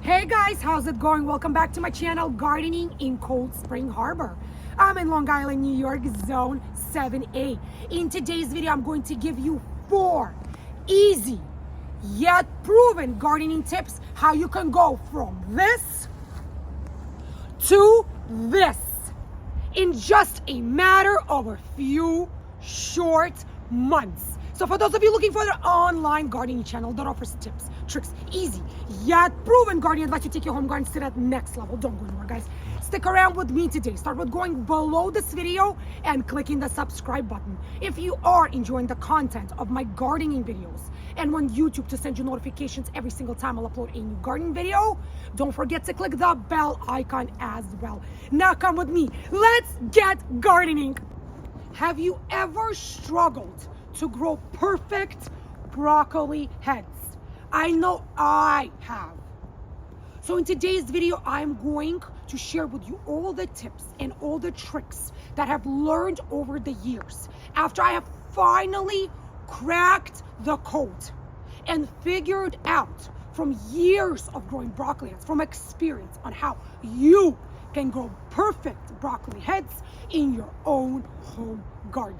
Hey guys, how's it going? Welcome back to my channel, Gardening in Cold Spring Harbor. I'm in Long Island, New York, Zone 7A. In today's video, I'm going to give you 4 easy yet proven gardening tips how you can go from this to this in just a matter of a few short months. So for those of you looking for the online gardening channel that offers tips, tricks, easy yet proven gardening advice to take your home gardens to that next level, don't go anywhere, guys. Stick around with me today. Start with going below this video and clicking the subscribe button. If you are enjoying the content of my gardening videos and want YouTube to send you notifications every single time I'll upload a new gardening video, don't forget to click the bell icon as well. Now come with me. Let's get gardening. Have you ever struggled to grow perfect broccoli heads? I know I have. So in today's video, I'm going to share with you all the tips and all the tricks that I've learned over the years after I have finally cracked the code and figured out from years of growing broccoli heads, from experience on how you can grow perfect broccoli heads in your own home garden.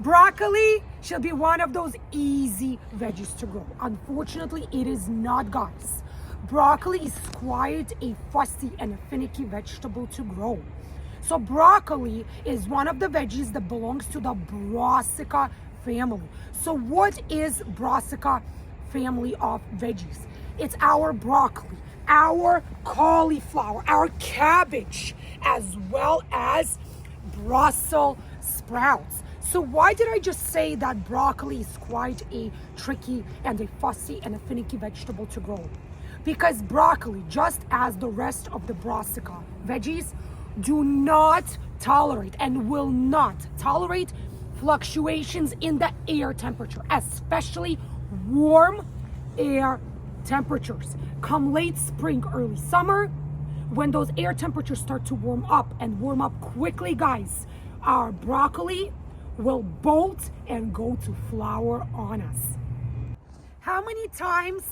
Broccoli should be one of those easy veggies to grow. Unfortunately, it is not, guys. Broccoli is quite a fussy and a finicky vegetable to grow. So broccoli is one of the veggies that belongs to the Brassica family. So what is Brassica family of veggies? It's our broccoli, our cauliflower, our cabbage, as well as Brussels sprouts. So why did I just say that broccoli is quite a tricky and a fussy and a finicky vegetable to grow? Because broccoli, just as the rest of the Brassica veggies, do not tolerate and will not tolerate fluctuations in the air temperature, especially warm air temperatures. Come late spring, early summer, when those air temperatures start to warm up and warm up quickly, guys, our broccoli will bolt and go to flower on us. How many times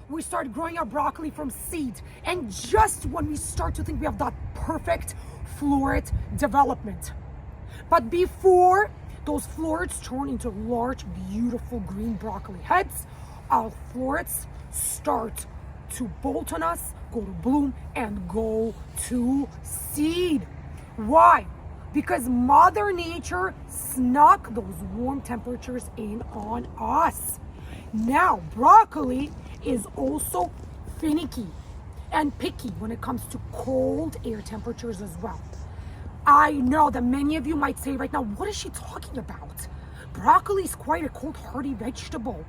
we start growing our broccoli from seed, and just when we start to think we have that perfect floret development, but before those florets turn into large, beautiful green broccoli heads, our florets start to bolt on us, go to bloom, and go to seed. Why? Because Mother Nature snuck those warm temperatures in on us. Now, broccoli is also finicky and picky when it comes to cold air temperatures as well. I know that many of you might say right now, what is she talking about? Broccoli is quite a cold hardy vegetable.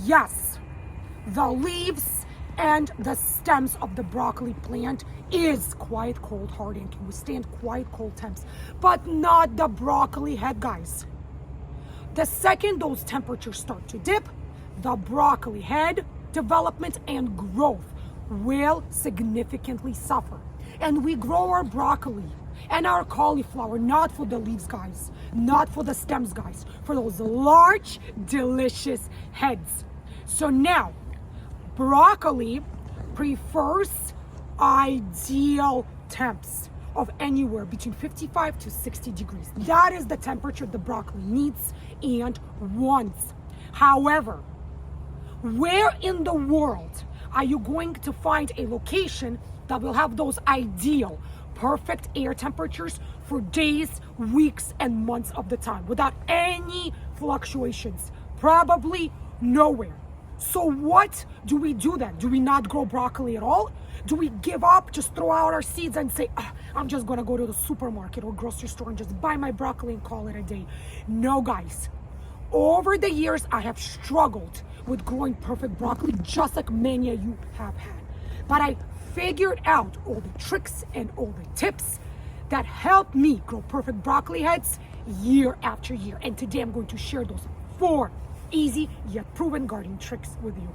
Yes, the leaves and the stems of the broccoli plant is quite cold hardy and can withstand quite cold temps, but not the broccoli head, guys. The second those temperatures start to dip, the broccoli head development and growth will significantly suffer. And we grow our broccoli and our cauliflower not for the leaves, guys, not for the stems, guys, for those large, delicious heads. So now, broccoli prefers ideal temps of anywhere between 55 to 60 degrees. That is the temperature the broccoli needs and wants. However, where in the world are you going to find a location that will have those ideal, perfect air temperatures for days, weeks, and months of the time without any fluctuations? Probably nowhere. So what do we do then? Do we not grow broccoli at all? Do we give up, just throw out our seeds and say, I'm just gonna go to the supermarket or grocery store and just buy my broccoli and call it a day? No, guys. Over the years, I have struggled with growing perfect broccoli, just like many of you have had. But I figured out all the tricks and all the tips that helped me grow perfect broccoli heads year after year. And today I'm going to share those 4 easy yet proven gardening tricks with you.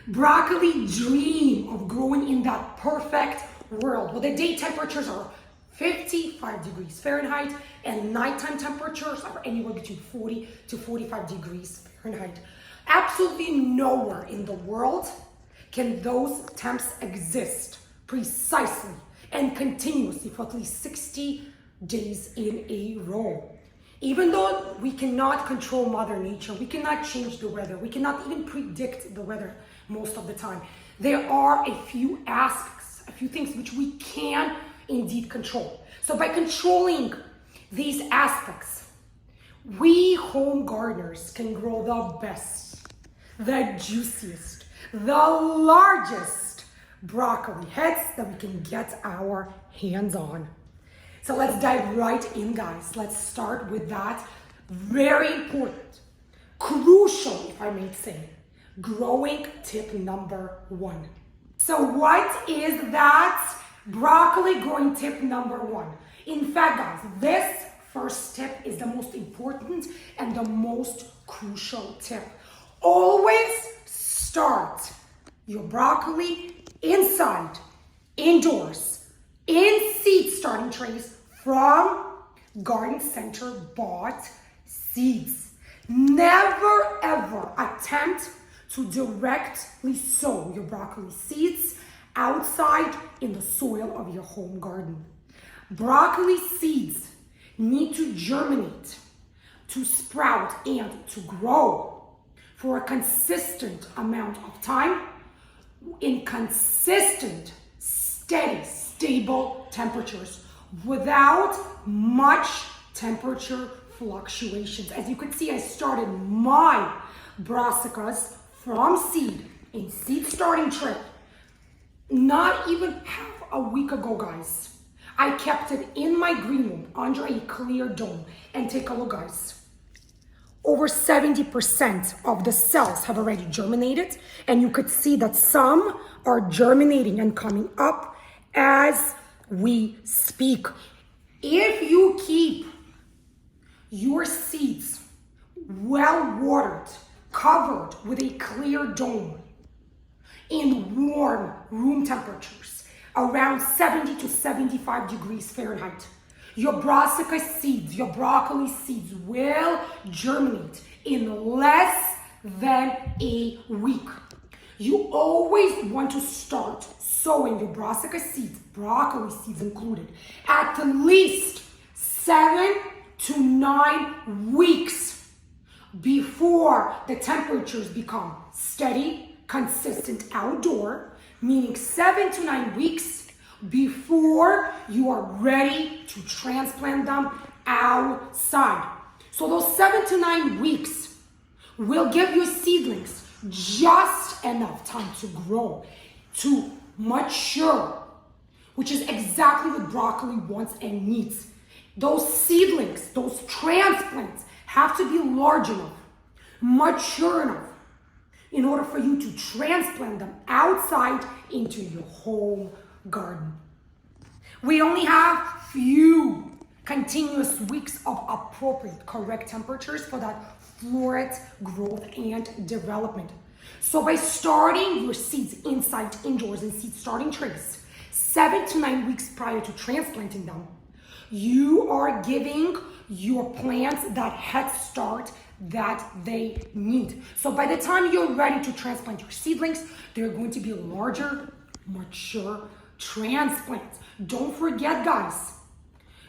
Broccoli dream of growing in that perfect world where the day temperatures are 55 degrees Fahrenheit and nighttime temperatures are anywhere between 40 to 45 degrees Fahrenheit. Absolutely nowhere in the world can those temps exist precisely and continuously for at least 60 days in a row. Even though we cannot control Mother Nature, we cannot change the weather, we cannot even predict the weather most of the time, there are a few aspects, a few things which we can indeed control. So by controlling these aspects, we home gardeners can grow the best, the juiciest, the largest broccoli heads that we can get our hands on. So let's dive right in, guys. Let's start with that very important, crucial, if I may say, growing tip number 1. So what is that broccoli growing tip number 1? In fact, guys, this first tip is the most important and the most crucial tip. Always start your broccoli inside, indoors, in seed starting trays from garden center bought seeds. Never ever attempt to directly sow your broccoli seeds outside in the soil of your home garden. Broccoli seeds need to germinate, to sprout, and to grow for a consistent amount of time in consistent, steady, stable temperatures without much temperature fluctuations. As you can see, I started my brassicas from seed in seed starting tray not even half a week ago, guys. I kept it in my green room under a clear dome. And take a look, guys. Over 70% of the cells have already germinated. And you could see that some are germinating and coming up as we speak. If you keep your seeds well watered, covered with a clear dome, in warm room temperatures, around 70 to 75 degrees Fahrenheit, your brassica seeds, your broccoli seeds will germinate in less than a week. You always want to start sowing your brassica seeds, broccoli seeds included, at least 7 to 9 weeks before the temperatures become steady, consistent outdoor, meaning 7 to 9 weeks before you are ready to transplant them outside. So those 7 to 9 weeks will give your seedlings just enough time to grow, to mature, which is exactly what broccoli wants and needs. Those seedlings, those transplants have to be large enough, mature enough, in order for you to transplant them outside into your home garden. We only have few continuous weeks of appropriate, correct temperatures for that floret growth and development. So by starting your seeds inside, indoors, in seed starting trays, 7 to 9 weeks prior to transplanting them, you are giving your plants that head start that they need. So by the time you're ready to transplant your seedlings, they're going to be larger, mature transplants. Don't forget, guys,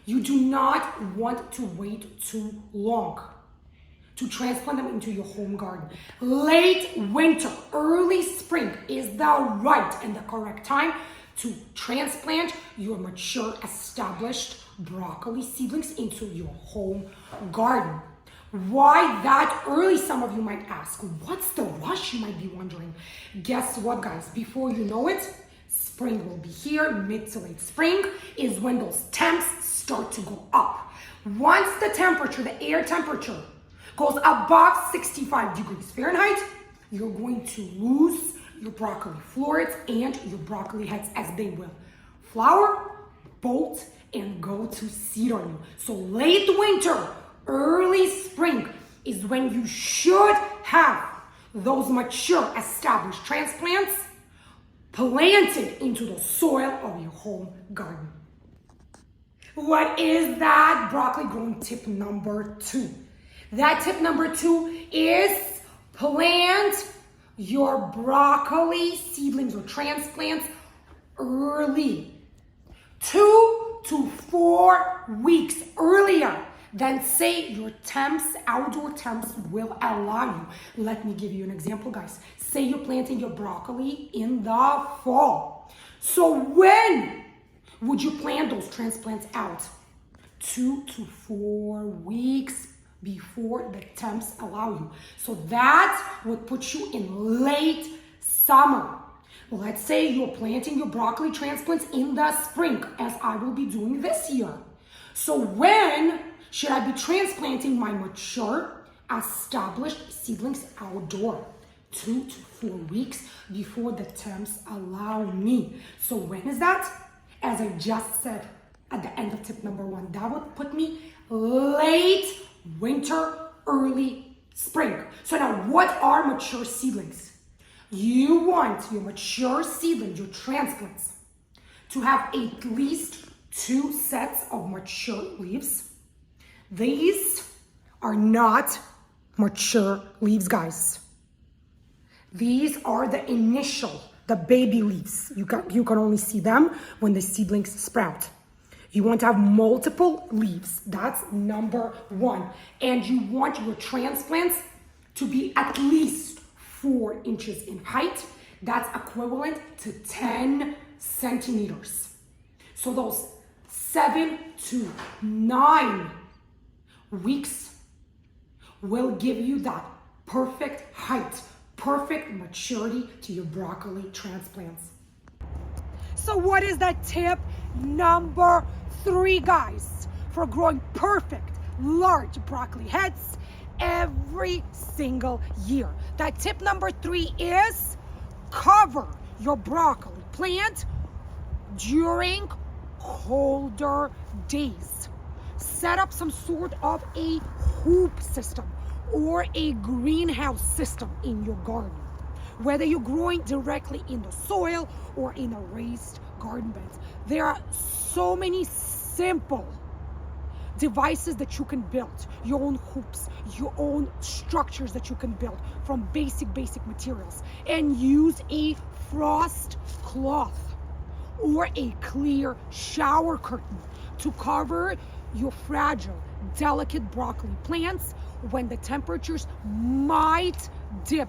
you do not want to wait too long to transplant them into your home garden. Late winter, early spring is the right and the correct time to transplant your mature, established broccoli seedlings into your home garden. Why that early, some of you might ask. What's the rush, you might be wondering. Guess what, guys? Before you know it, spring will be here. Mid to late spring is when those temps start to go up. Once the temperature, the air temperature, goes above 65 degrees Fahrenheit, you're going to lose your broccoli florets and your broccoli heads, as they will flower, bolt, and go to seed on you. So late winter, early spring is when you should have those mature, established transplants planted into the soil of your home garden. What is that broccoli growing tip number 2? That tip number 2 is plant your broccoli seedlings or transplants early. 2 to 4 weeks earlier than say your outdoor temps will allow you. Let me give you an example, guys. Say you're planting your broccoli in the fall. So when would you plant those transplants out? 2 to 4 weeks before the temps allow you. So that would put you in late summer. Let's say you're planting your broccoli transplants in the spring, as I will be doing this year. So when should I be transplanting my mature, established seedlings outdoor? 2 to 4 weeks before the temps allow me. So when is that? As I just said at the end of tip number 1, that would put me late winter, early spring. So now, what are mature seedlings? You want your mature seedlings, your transplants, to have at least 2 sets of mature leaves. These are not mature leaves, guys. These are the initial, the baby leaves. You can only see them when the seedlings sprout. You want to have multiple leaves. That's number 1. And you want your transplants to be at least 4 inches in height. That's equivalent to 10 centimeters. So those 7 to 9 weeks will give you that perfect height, perfect maturity to your broccoli transplants. So what is that tip number 3, guys, for growing perfect large broccoli heads every single year? That tip number 3 is cover your broccoli plant during colder days. Set up some sort of a hoop system or a greenhouse system in your garden. Whether you're growing directly in the soil or in a raised garden beds, there are so many simple devices that you can build, your own hoops, your own structures that you can build from basic materials, and use a frost cloth or a clear shower curtain to cover your fragile, delicate broccoli plants when the temperatures might dip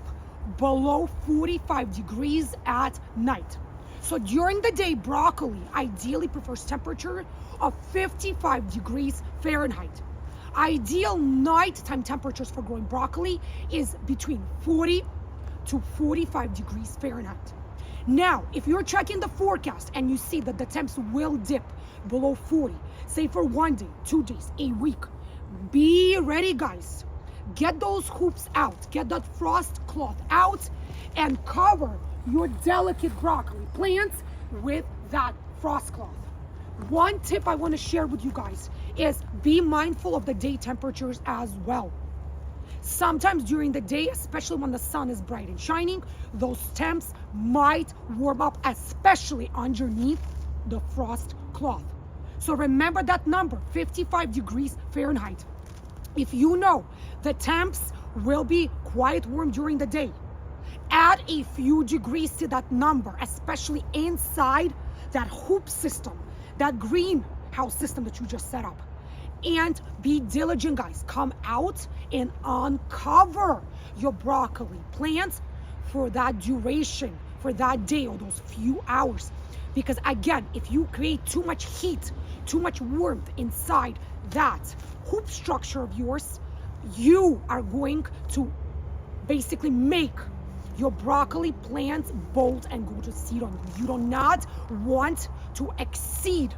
below 45 degrees at night. So during the day, broccoli ideally prefers temperature of 55 degrees Fahrenheit. Ideal nighttime temperatures for growing broccoli is between 40 to 45 degrees Fahrenheit. Now, if you're checking the forecast and you see that the temps will dip below 40, say for 1 day, 2 days, a week, be ready, guys. Get those hoops out, get that frost cloth out, and cover your delicate broccoli plants with that frost cloth. One tip I want to share with you guys is be mindful of the day temperatures as well. Sometimes during the day, especially when the sun is bright and shining, those temps might warm up, especially underneath the frost cloth. So remember that number, 55 degrees Fahrenheit. If you know the temps will be quite warm during the day, add a few degrees to that number, especially inside that hoop system, that greenhouse system that you just set up. And be diligent, guys. Come out and uncover your broccoli plants for that duration, for that day or those few hours. Because again, if you create too much heat, too much warmth inside that hoop structure of yours, you are going to basically make your broccoli plants bolt and go to seed on you. You do not want to exceed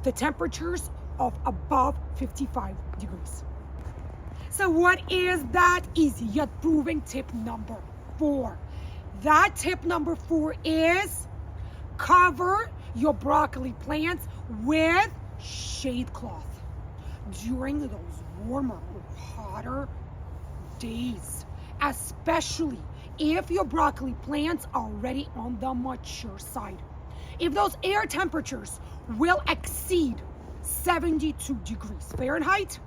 the temperatures of above 55 degrees. So what is that easy yet proven tip number 4? That tip number 4 is cover your broccoli plants with shade cloth during those warmer or hotter days, especially if your broccoli plants are already on the mature side. If those air temperatures will exceed 72 degrees Fahrenheit,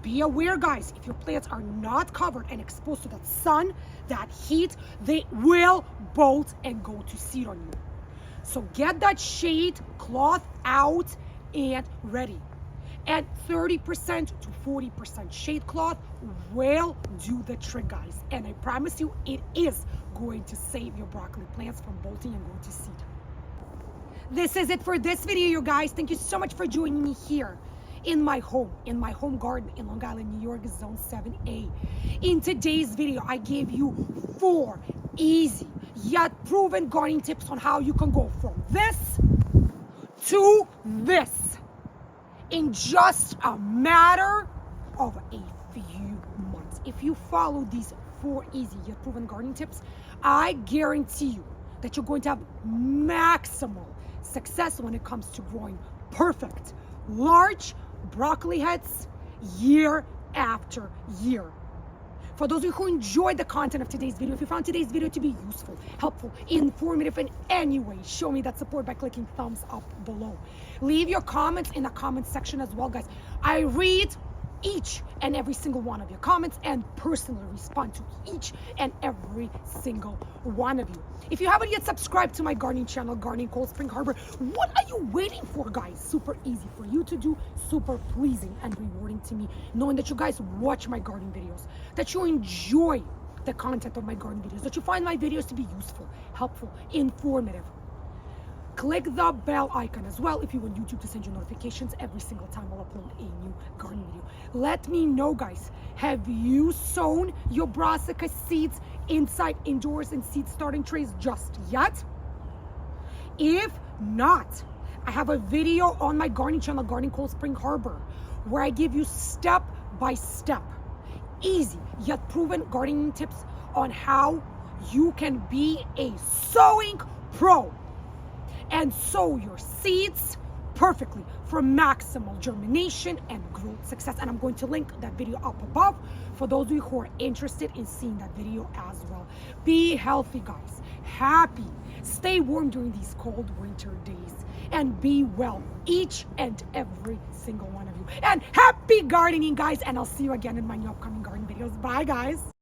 Be aware, guys, if your plants are not covered and exposed to that sun, that heat, they will bolt and go to seed on you. So get that shade cloth out and ready. And 30% to 40% shade cloth will do the trick, guys. And I promise you, it is going to save your broccoli plants from bolting and going to seed. This is it for this video, you guys. Thank you so much for joining me here in my home garden in Long Island, New York, Zone 7A. In today's video, I gave you 4 easy yet proven gardening tips on how you can go from this to this in just a matter of a few months. If you follow these 4 easy yet proven gardening tips, I guarantee you that you're going to have maximal success when it comes to growing perfect, large broccoli heads year after year. For those of you who enjoyed the content of today's video, if you found today's video to be useful, helpful, informative in any way, show me that support by clicking thumbs up below. Leave your comments in the comment section as well, guys. I read each and every single one of your comments and personally respond to each and every single one of you. If you haven't yet subscribed to my gardening channel, Gardening Cold Spring Harbor, what are you waiting for, guys? Super easy for you to do, super pleasing and rewarding to me, knowing that you guys watch my gardening videos, that you enjoy the content of my gardening videos, that you find my videos to be useful, helpful, informative. Click the bell icon as well if you want YouTube to send you notifications every single time I'll upload a new gardening video. Let me know, guys, have you sown your brassica seeds inside, indoors, in seed starting trays just yet? If not, I have a video on my gardening channel, Gardening Cold Spring Harbor, where I give you step-by-step, easy yet proven gardening tips on how you can be a sowing pro and sow your seeds perfectly for maximal germination and growth success. And I'm going to link that video up above for those of you who are interested in seeing that video as well. Be healthy, guys. Happy. Stay warm during these cold winter days. And be well, each and every single one of you. And happy gardening, guys. And I'll see you again in my new upcoming garden videos. Bye, guys.